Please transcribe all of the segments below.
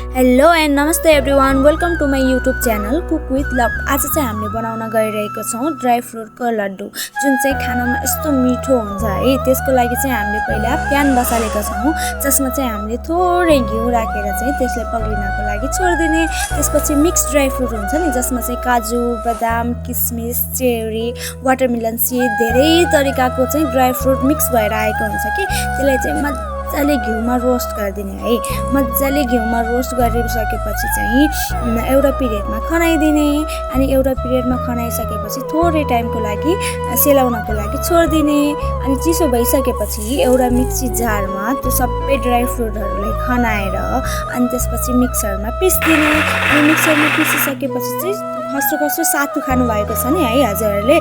Hello and नमस्ते everyone, welcome to my YouTube channel cook with love. आज चाहिँ हामीले बनाउन गइरहेको छौँ ड्राई फ्रुटको लड्डु, जुन चाहिँ खानामा यस्तो मिठो हुन्छ है। त्यसको लागि चाहिँ हामीले पहिला प्यान बसालेका छौँ, जसमा चाहिँ हामीले थोरै घिउ राखेर चाहिँ त्यसलाई पग्लिनको लागि छोडिदिने। त्यसपछि मिक्स ड्राई फ्रुट हुन्छ नि, जसमा चाहिँ काजु, बदाम, किसमिस, चेरी, वाटरमेलन सिड, धेरै तरिकाको चाहिँ ड्राई फ्रुट मिक्स भएर आएको हुन्छ कि त्यसलाई चाहिँ मजाले घिउमा रोस्ट गरिदिने है। मजाले घिउमा रोस्ट गरिसकेपछि चाहिँ एउटा पिरियडमा खनाइदिने। अनि एउटा पिरियडमा खनाइसकेपछि थोरै टाइमको लागि सेलाउनको लागि छोडिदिने। अनि चिसो भइसकेपछि एउटा मिक्सी जारमा त्यो सबै ड्राई फ्रुटहरूलाई खनाएर अनि त्यसपछि मिक्सरमा पिस्दिने। अनि मिक्सरमा पिसिसकेपछि चाहिँ खस्रो सातु खानुभएको छ नि है हजुरहरूले,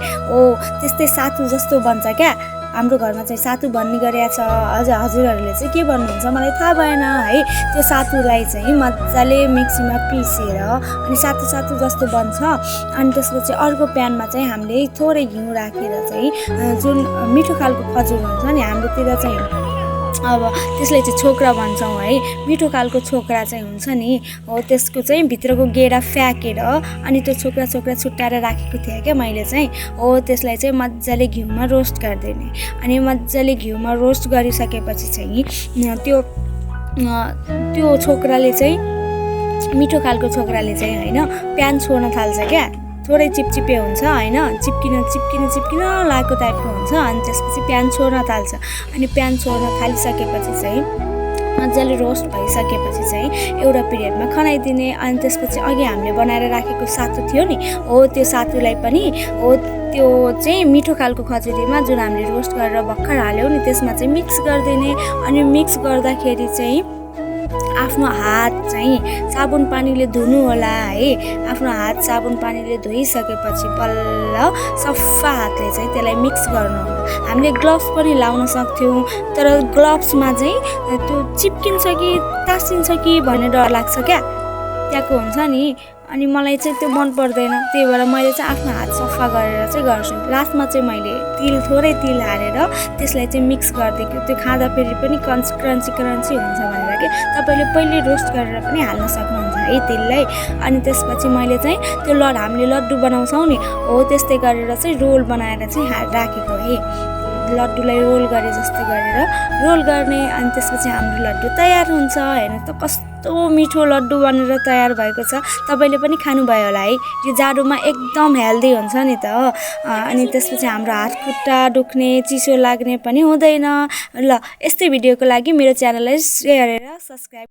त्यस्तै सातु जस्तो बन्छ क्या। हाम्रो घरमा चाहिँ सातु भन्ने गरेको छ। हजुरहरूले चाहिँ के भन्नुहुन्छ मलाई थाहा भएन है। त्यो सातुलाई चाहिँ मजाले मिक्सीमा पिसेर अनि सातु जस्तो बन्छ। अनि त्यसपछि अर्को प्यानमा चाहिँ हामीले थोरै घिउ राखेर चाहिँ जुन मिठो खालको खजुर हुन्छ नि हाम्रोतिर चाहिँ, अब त्यसलाई चाहिँ छोक्रा भन्छौँ है। मिठो खालको छोक्रा चाहिँ हुन्छ नि, हो त्यसको चाहिँ भित्रको गेडा फ्याँकेर अनि त्यो छोक्रा छुट्टाएर राखेको थिएँ क्या मैले चाहिँ। हो त्यसलाई चाहिँ मजाले घिउमा रोस्ट गरिदिने। अनि मजाले घिउमा रोस्ट गरिसकेपछि चाहिँ त्यो छोक्राले चाहिँ, मिठो खालको छोक्राले चाहिँ होइन प्यान छोड्न थाल्छ क्या। थोरै चिपचिपे हुन्छ होइन, चिप्किन लागेको टाइपको हुन्छ। अनि त्यसपछि प्यान छोड्न थाल्छ। अनि प्यान छोड्न थालिसकेपछि चाहिँ मजाले रोस्ट भइसकेपछि चाहिँ एउटा पिरियडमा खनाइदिने। अनि त्यसपछि अघि हामीले बनाएर राखेको सातु थियो नि, हो त्यो सातुलाई पनि हो त्यो चाहिँ मिठो खालको खजुरीमा जुन हामीले रोस्ट गरेर भर्खर हाल्यौँ नि त्यसमा चाहिँ मिक्स गरिदिने। अनि मिक्स गर्दाखेरि चाहिँ आफ्नो हात चाहिँ साबुन पानीले धुनु होला है। आफ्नो हात साबुन पानीले धोइसकेपछि बल्ल सफा हातले चाहिँ त्यसलाई मिक्स गर्नु होला। हामीले ग्लोभ्स पनि लाउन सक्थ्यौँ, तर ग्लोभ्समा चाहिँ त्यो चिप्किन्छ कि तासिन्छ कि भन्ने डर लाग्छ क्या, त्यहाँको हुन्छ नि। अनि मलाई चाहिँ त्यो मन पर्दैन, त्यही भएर मैले चाहिँ आफ्नो हात सफा गरेर चाहिँ गर्छु। लास्टमा चाहिँ मैले थोरै तिल हालेर त्यसलाई चाहिँ मिक्स गरिदिएको। त्यो खाँदा फेरि पनि क्रन्ची हुन्छ भनेर कि तपाईँले पहिले रोस्ट गरेर पनि हाल्न सक्नुहुन्छ है तिललाई। अनि त्यसपछि मैले चाहिँ त्यो हामीले लड्डु बनाउँछौँ नि, हो त्यस्तै गरेर चाहिँ रोल बनाएर चाहिँ राखेको है। लड्डुलाई रोल गरे जस्तो गरेर रोल गर्ने। अनि त्यसपछि हाम्रो लड्डु तयार हुन्छ। हेर्नु त कस्तो मिठो लड्डु बनेर तयार भएको छ। तपाईँले पनि खानुभयो होला है। यो जाडोमा एकदम हेल्दी हुन्छ नि त। अनि त्यसपछि हाम्रो हात खुट्टा दुख्ने, चिसो लाग्ने पनि हुँदैन। ल यस्तै भिडियोको लागि मेरो च्यानललाई सेयर गरेर सब्सक्राइब